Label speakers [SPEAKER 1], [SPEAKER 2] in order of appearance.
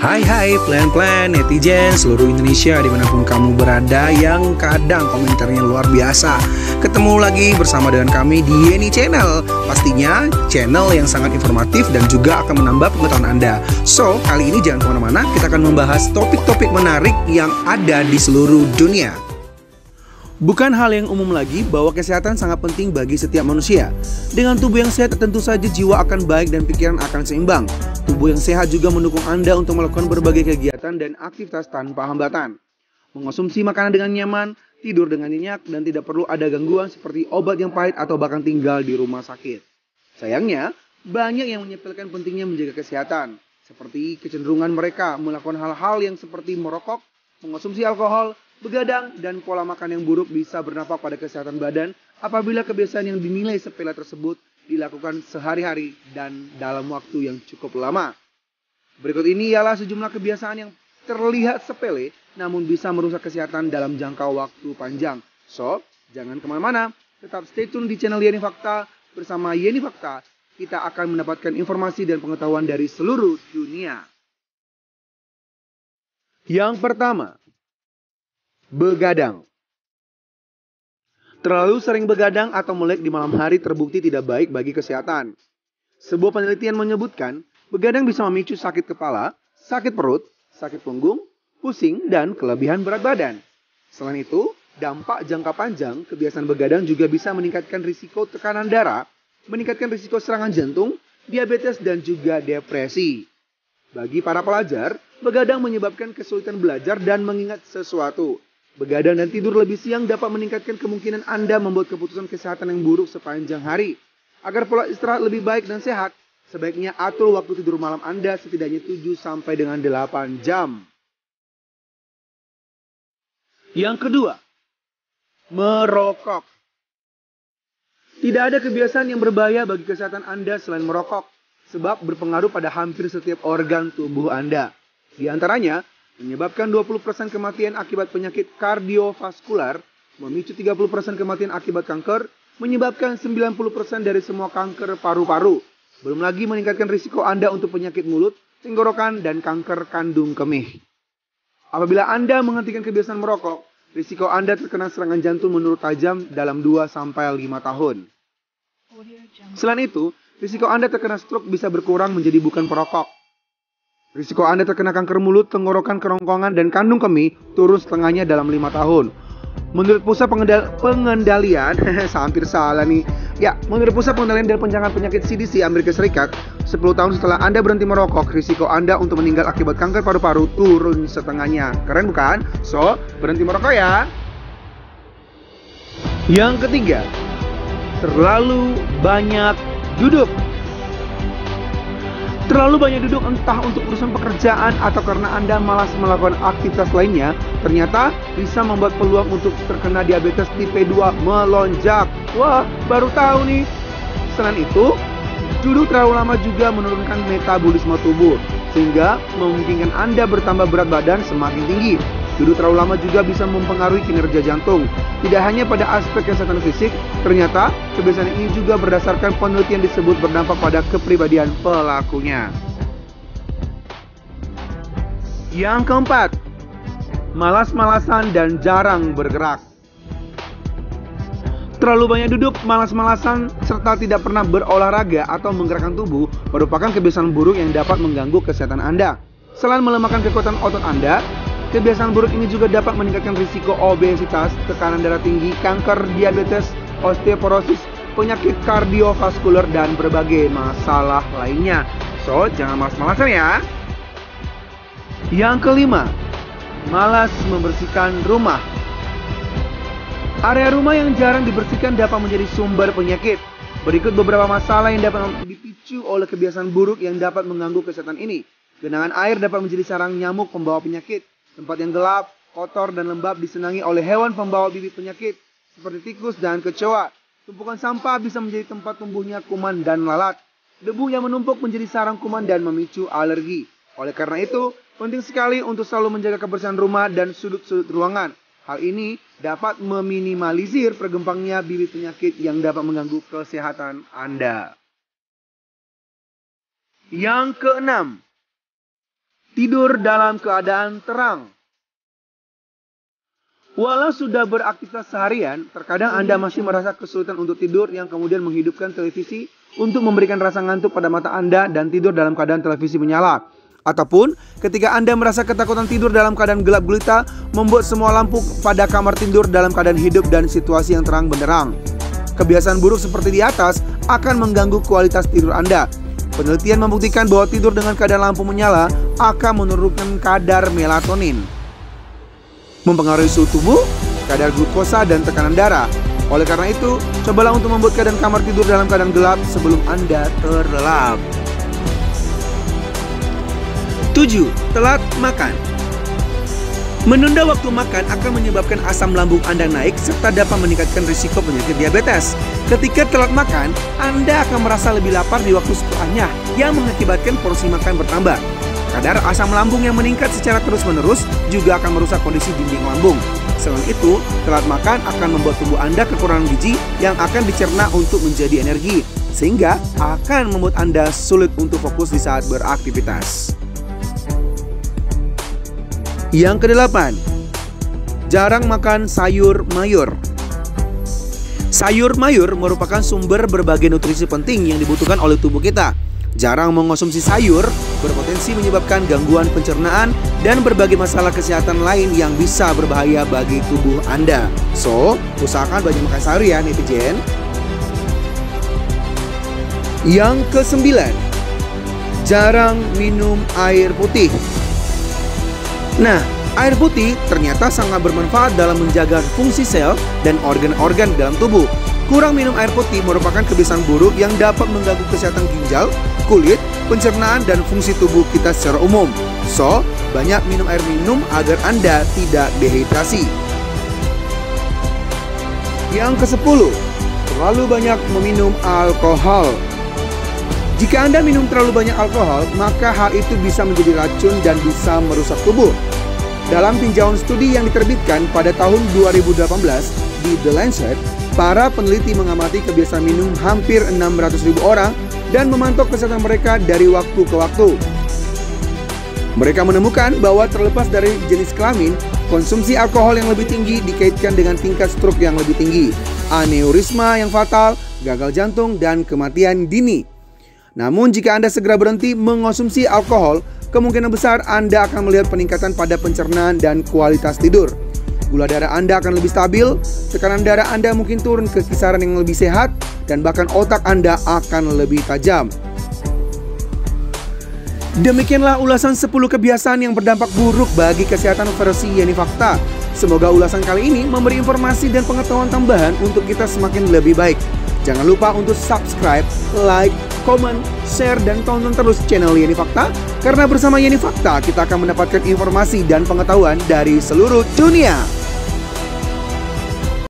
[SPEAKER 1] Hai plan-plan netizen seluruh Indonesia dimanapun kamu berada yang kadang komentarnya luar biasa. Ketemu lagi bersama dengan kami di Yeni Channel. Pastinya channel yang sangat informatif dan juga akan menambah pengetahuan Anda. So, kali ini jangan kemana-mana, kita akan membahas topik-topik menarik yang ada di seluruh dunia. Bukan hal yang umum lagi bahwa kesehatan sangat penting bagi setiap manusia. Dengan tubuh yang sehat tentu saja jiwa akan baik dan pikiran akan seimbang. Tubuh yang sehat juga mendukung Anda untuk melakukan berbagai kegiatan dan aktivitas tanpa hambatan. Mengonsumsi makanan dengan nyaman, tidur dengan nyenyak, dan tidak perlu ada gangguan seperti obat yang pahit atau bahkan tinggal di rumah sakit. Sayangnya, banyak yang menyepelekan pentingnya menjaga kesehatan. Seperti kecenderungan mereka melakukan hal-hal yang seperti merokok, mengonsumsi alkohol, begadang, dan pola makan yang buruk bisa berdampak pada kesehatan badan apabila kebiasaan yang dinilai sepele tersebut dilakukan sehari-hari dan dalam waktu yang cukup lama. Berikut ini ialah sejumlah kebiasaan yang terlihat sepele namun bisa merusak kesehatan dalam jangka waktu panjang. So, jangan kemana-mana, tetap stay tune di channel Yeni Fakta. Bersama Yeni Fakta, kita akan mendapatkan informasi dan pengetahuan dari seluruh dunia. Yang pertama, begadang. Terlalu sering begadang atau melek di malam hari terbukti tidak baik bagi kesehatan. Sebuah penelitian menyebutkan, begadang bisa memicu sakit kepala, sakit perut, sakit punggung, pusing, dan kelebihan berat badan. Selain itu, dampak jangka panjang, kebiasaan begadang juga bisa meningkatkan risiko tekanan darah, meningkatkan risiko serangan jantung, diabetes, dan juga depresi. Bagi para pelajar, begadang menyebabkan kesulitan belajar dan mengingat sesuatu. Begadang dan tidur lebih siang dapat meningkatkan kemungkinan Anda membuat keputusan kesehatan yang buruk sepanjang hari. Agar pola istirahat lebih baik dan sehat, sebaiknya atur waktu tidur malam Anda setidaknya 7 sampai dengan 8 jam. Yang kedua, merokok. Tidak ada kebiasaan yang berbahaya bagi kesehatan Anda selain merokok, sebab berpengaruh pada hampir setiap organ tubuh Anda. Di antaranya, menyebabkan 20% kematian akibat penyakit kardiovaskular, memicu 30% kematian akibat kanker, menyebabkan 90% dari semua kanker paru-paru. Belum lagi meningkatkan risiko Anda untuk penyakit mulut, tenggorokan, dan kanker kandung kemih. Apabila Anda menghentikan kebiasaan merokok, risiko Anda terkena serangan jantung menurun tajam dalam 2-5 tahun. Selain itu, risiko Anda terkena stroke bisa berkurang menjadi bukan perokok. Risiko Anda terkena kanker mulut, tenggorokan, kerongkongan, dan kandung kemih turun setengahnya dalam 5 tahun. Menurut Pusat Pengendalian, hampir salah nih. Ya, menurut Pusat Pengendalian dan Pencegahan Penyakit CDC Amerika Serikat, 10 tahun setelah Anda berhenti merokok, risiko Anda untuk meninggal akibat kanker paru-paru turun setengahnya. Keren bukan? So, berhenti merokok ya. Yang ketiga, terlalu banyak duduk. Terlalu banyak duduk entah untuk urusan pekerjaan atau karena Anda malas melakukan aktivitas lainnya, ternyata bisa membuat peluang untuk terkena diabetes tipe 2 melonjak. Wah, baru tahu nih. Selain itu, duduk terlalu lama juga menurunkan metabolisme tubuh, sehingga memungkinkan Anda bertambah berat badan semakin tinggi. Duduk terlalu lama juga bisa mempengaruhi kinerja jantung. Tidak hanya pada aspek kesehatan fisik, ternyata kebiasaan ini juga berdasarkan penelitian disebut berdampak pada kepribadian pelakunya. Yang keempat, malas-malasan dan jarang bergerak. Terlalu banyak duduk, malas-malasan, serta tidak pernah berolahraga atau menggerakkan tubuh merupakan kebiasaan buruk yang dapat mengganggu kesehatan Anda. Selain melemahkan kekuatan otot Anda, kebiasaan buruk ini juga dapat meningkatkan risiko obesitas, tekanan darah tinggi, kanker, diabetes, osteoporosis, penyakit kardiovaskular, dan berbagai masalah lainnya. So, jangan malas-malasan ya. Yang kelima, malas membersihkan rumah. Area rumah yang jarang dibersihkan dapat menjadi sumber penyakit. Berikut beberapa masalah yang dapat dipicu oleh kebiasaan buruk yang dapat mengganggu kesehatan ini. Genangan air dapat menjadi sarang nyamuk pembawa penyakit. Tempat yang gelap, kotor, dan lembab disenangi oleh hewan pembawa bibit penyakit seperti tikus dan kecoa. Tumpukan sampah bisa menjadi tempat tumbuhnya kuman dan lalat. Debu yang menumpuk menjadi sarang kuman dan memicu alergi. Oleh karena itu, penting sekali untuk selalu menjaga kebersihan rumah dan sudut-sudut ruangan. Hal ini dapat meminimalisir perkembangnya bibit penyakit yang dapat mengganggu kesehatan Anda. Yang keenam, Tidur dalam keadaan terang. Walau sudah beraktivitas seharian, terkadang Anda masih merasa kesulitan untuk tidur yang kemudian menghidupkan televisi untuk memberikan rasa ngantuk pada mata Anda dan tidur dalam keadaan televisi menyala. Ataupun ketika Anda merasa ketakutan tidur dalam keadaan gelap gulita, membuat semua lampu pada kamar tidur dalam keadaan hidup dan situasi yang terang benderang. Kebiasaan buruk seperti di atas akan mengganggu kualitas tidur Anda. Penelitian membuktikan bahwa tidur dengan keadaan lampu menyala akan menurunkan kadar melatonin, mempengaruhi suhu tubuh, kadar glukosa, dan tekanan darah. Oleh karena itu, cobalah untuk membuat keadaan kamar tidur dalam keadaan gelap sebelum Anda terlelap. 7. Telat makan. Menunda waktu makan akan menyebabkan asam lambung Anda naik serta dapat meningkatkan risiko penyakit diabetes. Ketika telat makan, Anda akan merasa lebih lapar di waktu setelahnya yang mengakibatkan porsi makan bertambah. Kadar asam lambung yang meningkat secara terus-menerus juga akan merusak kondisi dinding lambung. Selain itu, telat makan akan membuat tubuh Anda kekurangan gizi yang akan dicerna untuk menjadi energi, sehingga akan membuat Anda sulit untuk fokus di saat beraktivitas. Yang kedelapan, jarang makan sayur mayur. Sayur mayur merupakan sumber berbagai nutrisi penting yang dibutuhkan oleh tubuh kita. Jarang mengonsumsi sayur berpotensi menyebabkan gangguan pencernaan dan berbagai masalah kesehatan lain yang bisa berbahaya bagi tubuh Anda. So, usahakan banyak makan sayur ya netizen. Yang kesembilan, jarang minum air putih. Nah, air putih ternyata sangat bermanfaat dalam menjaga fungsi sel dan organ-organ dalam tubuh. Kurang minum air putih merupakan kebiasaan buruk yang dapat mengganggu kesehatan ginjal, kulit, pencernaan, dan fungsi tubuh kita secara umum. So, banyak minum air minum agar Anda tidak dehidrasi. Yang ke-10, terlalu banyak meminum alkohol. Jika Anda minum terlalu banyak alkohol, maka hal itu bisa menjadi racun dan bisa merusak tubuh. Dalam tinjauan studi yang diterbitkan pada tahun 2018 di The Lancet, para peneliti mengamati kebiasaan minum hampir 600.000 orang dan memantau kesehatan mereka dari waktu ke waktu. Mereka menemukan bahwa terlepas dari jenis kelamin, konsumsi alkohol yang lebih tinggi dikaitkan dengan tingkat stroke yang lebih tinggi, aneurisma yang fatal, gagal jantung, dan kematian dini. Namun jika Anda segera berhenti mengonsumsi alkohol, kemungkinan besar Anda akan melihat peningkatan pada pencernaan dan kualitas tidur. Gula darah Anda akan lebih stabil, tekanan darah Anda mungkin turun ke kisaran yang lebih sehat, dan bahkan otak Anda akan lebih tajam. Demikianlah ulasan 10 kebiasaan yang berdampak buruk bagi kesehatan versi Yeni Fakta. Semoga ulasan kali ini memberi informasi dan pengetahuan tambahan untuk kita semakin lebih baik. Jangan lupa untuk subscribe, like, komen, share, dan tonton terus channel Yeni Fakta. Karena bersama Yeni Fakta kita akan mendapatkan informasi dan pengetahuan dari seluruh dunia.